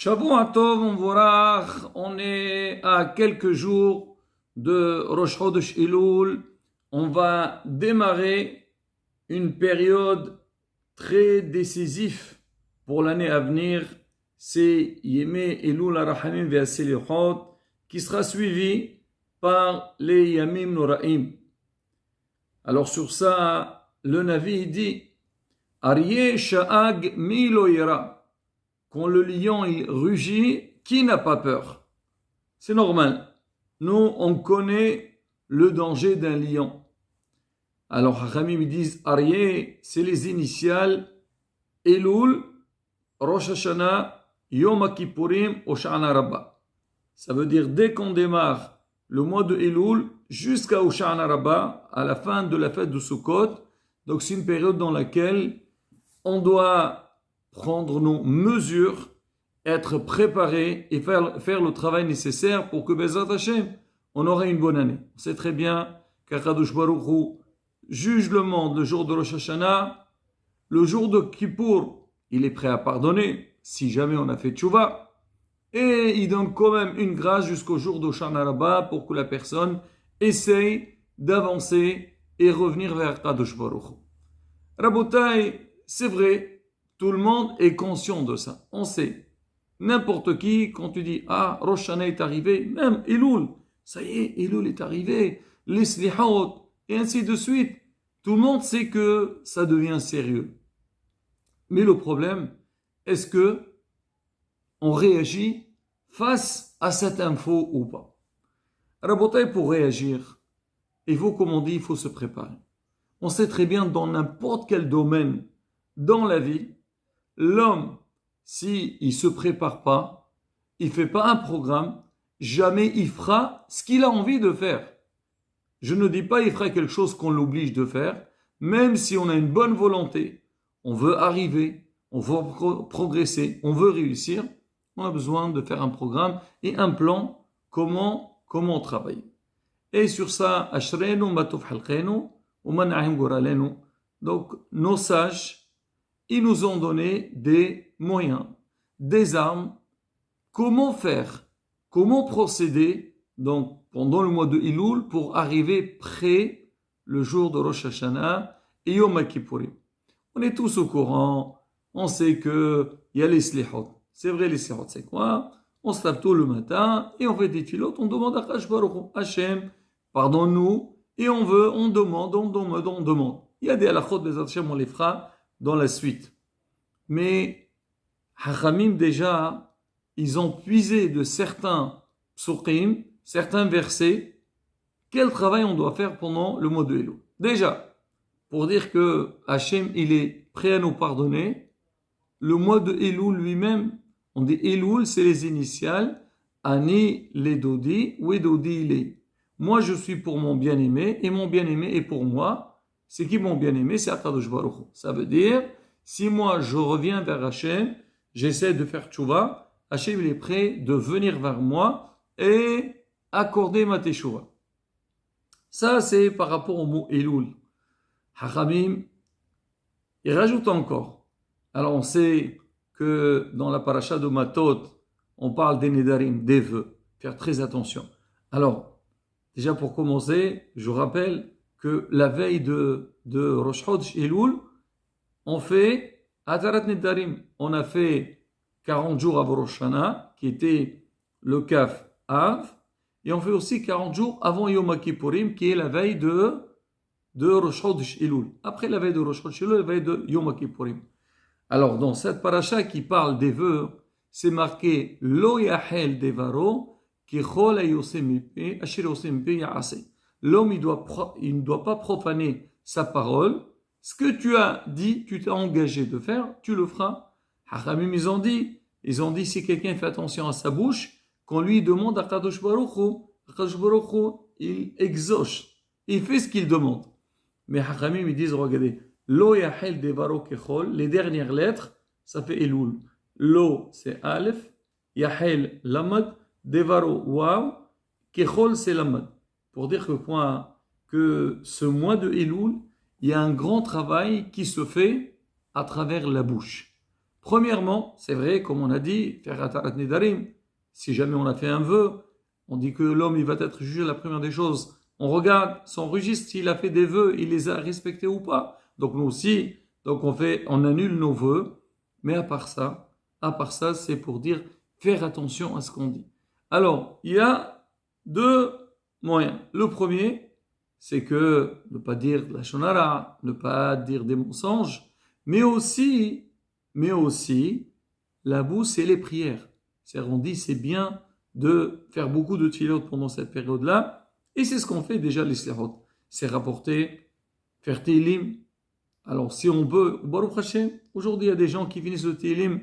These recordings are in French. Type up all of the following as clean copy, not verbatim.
Shavua Tov, on est à quelques jours de Rosh Chodesh Elul. On va démarrer une période très décisive pour l'année à venir. C'est Yemé Elul Arahamim Ve'aselichot qui sera suivi par les Yamim Noraim. Alors sur ça, le Navi dit Aryeh Sha'ag Mi Lo Yira. Quand le lion il rugit, qui n'a pas peur? C'est normal. Nous, on connaît le danger d'un lion. Alors, Hachamim disent Aryeh, c'est les initiales Elul, Rosh Hashanah, Yom Kippurim, Hoshana Rabbah. Ça veut dire dès qu'on démarre le mois de Elul jusqu'à Hoshana Rabbah, à la fin de la fête de Sukkot. Donc, c'est une période dans laquelle on doit prendre nos mesures, être préparé et faire le travail nécessaire pour que Bezrat Hashem, on aura une bonne année. On sait très bien qu'Akadosh Baruch Hu juge le monde le jour de Rosh Hashanah, le jour de Kippour, il est prêt à pardonner si jamais on a fait tchouva, et il donne quand même une grâce jusqu'au jour d'Hoshana Rabbah pour que la personne essaye d'avancer et revenir vers Akadosh Baruch Hu. Rabotai, c'est vrai, tout le monde est conscient de ça. On sait. N'importe qui, quand tu dis « Ah, Rosh Hashanah est arrivé », même Elul, ça y est, Elul est arrivé, les Slihot, et ainsi de suite. Tout le monde sait que ça devient sérieux. Mais le problème, est-ce que on réagit face à cette info ou pas? Rabotai, pour réagir, il faut, comme on dit, il faut se préparer. On sait très bien dans n'importe quel domaine dans la vie, l'homme, s'il ne se prépare pas, il ne fait pas un programme, jamais il fera ce qu'il a envie de faire. Je ne dis pas qu'il fera quelque chose qu'on l'oblige de faire, même si on a une bonne volonté, on veut arriver, on veut progresser, on veut réussir, on a besoin de faire un programme et un plan, comment travailler. Et sur ça, Ashrenu matuf halqenu, uman'ahim goralenu. Donc, nos sages, ils nous ont donné des moyens, des armes, comment faire, comment procéder donc, pendant le mois de Elul pour arriver près le jour de Rosh Hashanah et Yom Kippurim. On est tous au courant, on sait qu'il y a les slihot. C'est vrai, les slihot, c'est quoi? On se lave tôt le matin et on fait des filotes, on demande à Akadosh Baruch Hu, Hashem, pardonne-nous, et on demande. Il y a des halachot, des Hashem, on les fera dans la suite. Mais Hachamim déjà, ils ont puisé de certains psukim, certains versets, quel travail on doit faire pendant le mois de Elul. Déjà, pour dire que Hachem, il est prêt à nous pardonner, le mois de Elul lui-même, on dit Elul, c'est les initiales, Ani les Dodi, Wedodi les. Moi, je suis pour mon bien-aimé, et mon bien-aimé est pour moi. C'est qui mon bien-aimé? C'est Akadosh Baruch Hu. Ça veut dire, si moi je reviens vers Hachem, j'essaie de faire tchouva, Hachem il est prêt de venir vers moi et accorder ma teshuva. Ça c'est par rapport au mot Elul. Hachamim, il rajoute encore. Alors on sait que dans la paracha de Matot, on parle des Nedarim, des vœux. Faire très attention. Alors, déjà pour commencer, je rappelle que la veille de Rosh Chodesh Elul, on fait Atarat Nedarim. On a fait 40 jours avant Rosh Hashanah, qui était le Kaf Av, et on fait aussi 40 jours avant Yom Kippurim, qui est la veille de Rosh Chodesh Elul. Après la veille de Rosh Chodesh Elul, la veille de Yom Kippurim. Alors, dans cette paracha qui parle des vœux, c'est marqué Lo Yahel Devaro, Ki Chol Ayosemipi, Ashir Yosemipi Yaase. L'homme, il ne doit pas profaner sa parole. Ce que tu as dit, tu t'es engagé de faire, tu le feras. Hachamim, ils ont dit, si quelqu'un fait attention à sa bouche, qu'on lui demande à Kadosh Baruch Hu, il exauce, il fait ce qu'il demande. Mais Hachamim, ils disent, regardez, Lo Yahel Devaro Kechol, les dernières lettres, ça fait Elul. Lo, c'est Aleph, Yahel, Lamad, Devaro, Waw, Kechol, c'est Lamad. Pour dire que ce mois de Elul, il y a un grand travail qui se fait à travers la bouche. Premièrement, c'est vrai, comme on a dit, faire Atarat Nedarim. Si jamais on a fait un vœu, on dit que l'homme il va être jugé la première des choses. On regarde son registre, s'il a fait des vœux, il les a respectés ou pas. Donc nous aussi, donc on annule nos vœux. Mais à part ça, c'est pour dire faire attention à ce qu'on dit. Alors, il y a deux moyens. Le premier, c'est que ne pas dire de la shonara, ne pas dire des mensonges, mais aussi, la boue, c'est les prières. C'est-à-dire, on dit, c'est bien de faire beaucoup de tfilot pendant cette période-là, et c'est ce qu'on fait déjà les slihot. C'est rapporter, faire télim. Alors, si on peut, Baruch Hashem, aujourd'hui, il y a des gens qui finissent le télim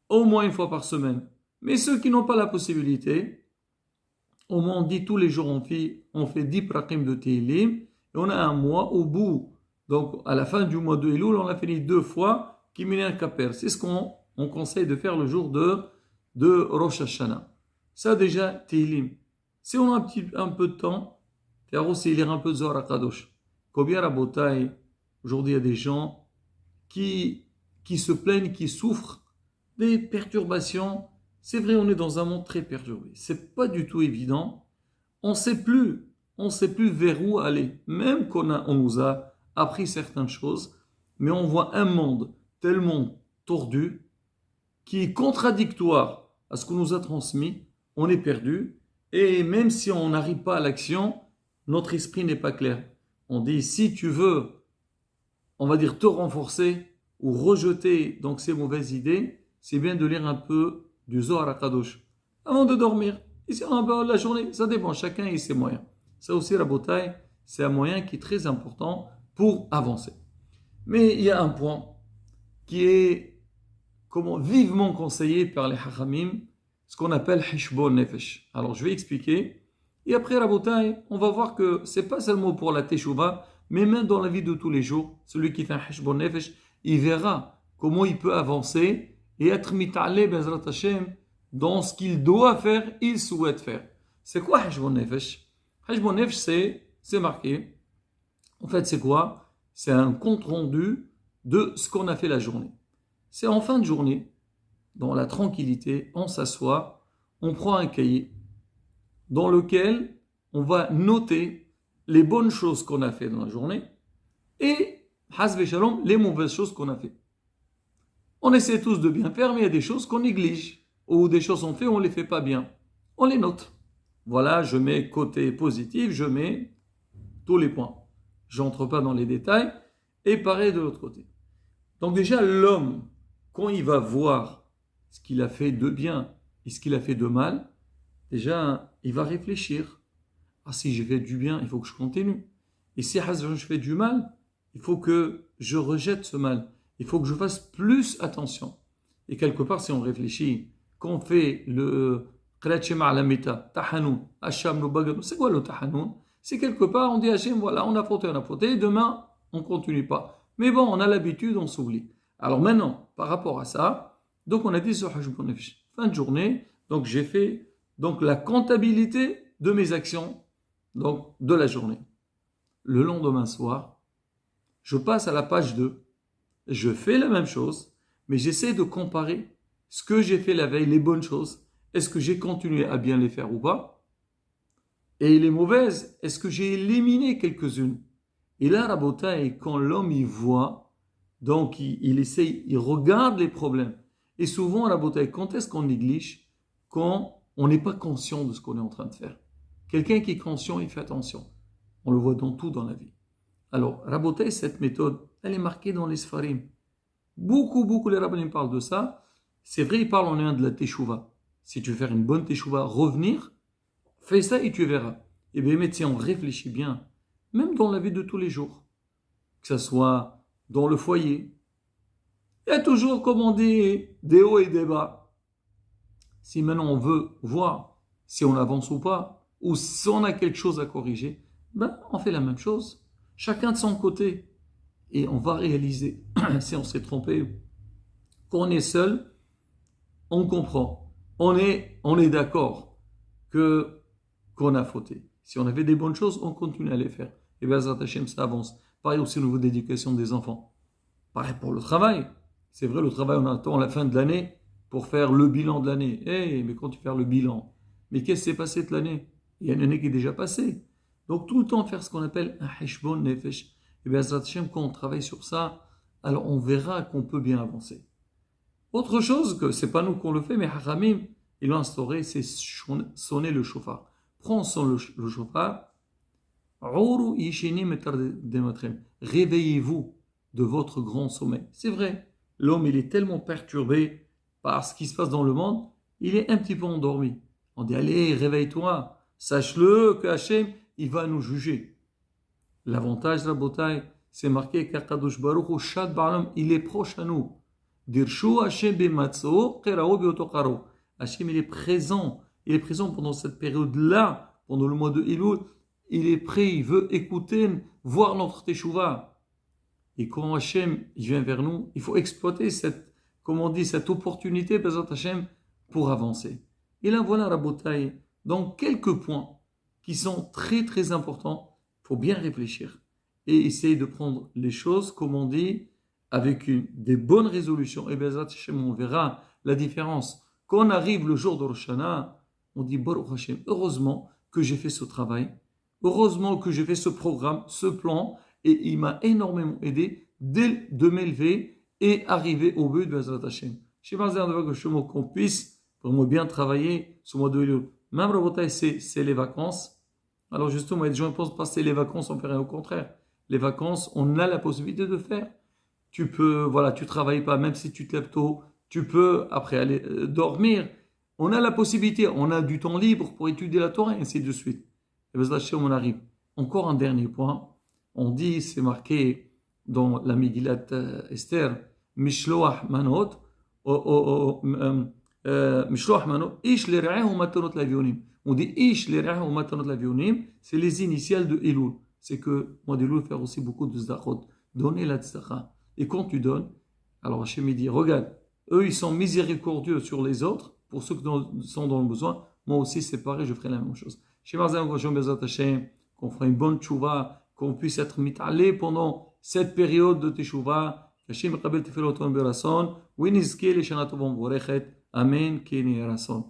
au moins une fois par semaine. Mais ceux qui n'ont pas la possibilité, au moins on dit tous les jours, on fait 10 prakim de télim, et on a un mois au bout. Donc, à la fin du mois de Elul, on a fini 2 fois, Kiminyan Kaper. C'est ce qu'on conseille de faire le jour de Rosh Hashanah. Ça déjà, télim. Si on a un peu de temps, faire aussi lire un peu de Zohar HaKadosh. Combien Rabotai, aujourd'hui il y a des gens qui se plaignent, qui souffrent des perturbations. C'est vrai, on est dans un monde très perturbé. C'est pas du tout évident. On sait plus vers où aller. Même on nous a appris certaines choses, mais on voit un monde tellement tordu, qui est contradictoire à ce qu'on nous a transmis. On est perdu. Et même si on n'arrive pas à l'action, notre esprit n'est pas clair. On dit, si tu veux, on va dire, te renforcer ou rejeter donc ces mauvaises idées, c'est bien de lire un peu du Zohar HaKadosh avant de dormir. Et si on a un peu la journée, ça dépend, chacun a ses moyens. Ça aussi, Rabotai, c'est un moyen qui est très important pour avancer. Mais il y a un point qui est vivement conseillé par les Hachamim, ce qu'on appelle Hishbon Nefesh. Alors je vais expliquer. Et après, Rabotai, on va voir que c'est pas seulement pour la Teshuvah, mais même dans la vie de tous les jours, celui qui fait un Hishbon Nefesh, il verra comment il peut avancer et être mit'alé Bezrat Hashem dans ce qu'il doit faire, il souhaite faire. C'est quoi Hishbon Nefesh? Hishbon Nefesh, c'est marqué. En fait, c'est quoi? C'est un compte rendu de ce qu'on a fait la journée. C'est en fin de journée, dans la tranquillité, on s'assoit, on prend un cahier dans lequel on va noter les bonnes choses qu'on a fait dans la journée et, hasve shalom, les mauvaises choses qu'on a fait. On essaie tous de bien faire, mais il y a des choses qu'on néglige, ou des choses qu'on fait, on ne les fait pas bien. On les note. Voilà, je mets côté positif, je mets tous les points. J'entre pas dans les détails, et pareil de l'autre côté. Donc déjà, l'homme, quand il va voir ce qu'il a fait de bien et ce qu'il a fait de mal, déjà, il va réfléchir. Ah, si j'ai fait du bien, il faut que je continue. Et si je fais du mal, il faut que je rejette ce mal. Il faut que je fasse plus attention. Et quelque part, si on réfléchit, quand on fait le Qrachema alamita, Tahanoun, Hacham, le Bagadou, c'est quoi le Tahanoun? C'est quelque part, on dit à Hachem, voilà, on a fauté, demain, on ne continue pas. Mais bon, on a l'habitude, on s'oublie. Alors maintenant, par rapport à ça, donc on a dit ce Hashbon Nefesh. Fin de journée, donc j'ai fait donc la comptabilité de mes actions donc de la journée. Le lendemain soir, je passe à la page 2. Je fais la même chose, mais j'essaie de comparer ce que j'ai fait la veille, les bonnes choses. Est-ce que j'ai continué à bien les faire ou pas? Et les mauvaises, est-ce que j'ai éliminé quelques-unes? Et là, Rabotai, quand l'homme y voit, donc il essaye, il regarde les problèmes. Et souvent, Rabotai, quand est-ce qu'on néglige? Quand on n'est pas conscient de ce qu'on est en train de faire. Quelqu'un qui est conscient, il fait attention. On le voit dans tout dans la vie. Alors, Rabotai, cette méthode, elle est marquée dans les Sfarim. Beaucoup les rabbinim parlent de ça. C'est vrai, ils parlent en un de la Teshuvah. Si tu veux faire une bonne Teshuvah, revenir, fais ça et tu verras. Et bien, si on réfléchit bien, même dans la vie de tous les jours, que ce soit dans le foyer, il y a toujours, comme on dit, des hauts et des bas. Si maintenant on veut voir si on avance ou pas, ou si on a quelque chose à corriger, ben on fait la même chose. Chacun de son côté. Et on va réaliser, si on s'est trompé, qu'on est seul, on comprend. On est d'accord qu'on a fauté. Si on avait des bonnes choses, on continue à les faire. Et bien, Zat Hashem, ça avance. Pareil aussi au niveau de l'éducation des enfants. Pareil pour le travail. C'est vrai, le travail, on attend la fin de l'année pour faire le bilan de l'année. Mais quand tu fais le bilan, mais qu'est-ce qui s'est passé toute l'année? Il y a une année qui est déjà passée. Donc tout le temps faire ce qu'on appelle un heshbon nefesh. Et bien, quand on travaille sur ça, alors on verra qu'on peut bien avancer. Autre chose que c'est pas nous qu'on le fait, mais Haramim, ils l'ont instauré, c'est sonner le chauffard. Prends le chauffard. Réveillez-vous de votre grand sommeil. C'est vrai, l'homme il est tellement perturbé par ce qui se passe dans le monde, il est un petit peu endormi. On dit allez, réveille-toi, sache-le que Hachem, il va nous juger. L'avantage de la bataille, c'est marqué qu'Akadosh Baruch Hu Shad Ba'alam, il est proche à nous. Dirshu Hachem b'matzo, qira'u b'otokaro. Hachem il est présent pendant cette période-là, pendant le mois de Elul. Il est prêt, il veut écouter, voir notre teshuva. Et quand Hachem vient vers nous, il faut exploiter cette opportunité, Bezat Hachem, pour avancer. Et là, voilà, Rabotai, donc quelques points qui sont très très importants, il faut bien réfléchir et essayer de prendre les choses, comme on dit, avec des bonnes résolutions. Et Bezat Hachem, on verra la différence. Quand on arrive le jour de Rosh Hashanah, on dit, Baruch Hachem, heureusement que j'ai fait ce travail. Heureusement que j'ai fait ce programme, ce plan, et il m'a énormément aidé de m'élever et arriver au but de Bezrat Hashem. Je sais pas qu'on puisse vraiment bien travailler ce mois de Elul. Même Rabotai, c'est les vacances. Alors justement, les gens pensent passer les vacances, on fait rien. Au contraire, les vacances, on a la possibilité de faire. Tu peux, tu travailles pas, même si tu te lèves tôt, tu peux après aller dormir. On a la possibilité, on a du temps libre pour étudier la Torah, et ainsi de suite. Et bien, on arrive. Encore un dernier point. On dit, c'est marqué dans la Megillat Esther, Mishloach Manot, Mishloach Manot, Ish l'Ere'ahu Matanot Lavionim. On dit Ish l'Ere'ahu Matanot Lavionim, c'est les initiales de Elul. C'est que, moi, d'Elul, faire aussi beaucoup de Zdachot. Donner la Tzdacha. Et quand tu donnes, alors Hachem dit, regarde, eux, ils sont miséricordieux sur les autres, pour ceux qui sont dans le besoin. Moi aussi, c'est pareil, je ferai la même chose. Qu'on fera une bonne tchouva, qu'on puisse être mitalé pendant cette période de tchouva. Hashem Rabel Tefeloton Berason, Winizke le Shana Tovon Vorechet, Amen, Keni Rason.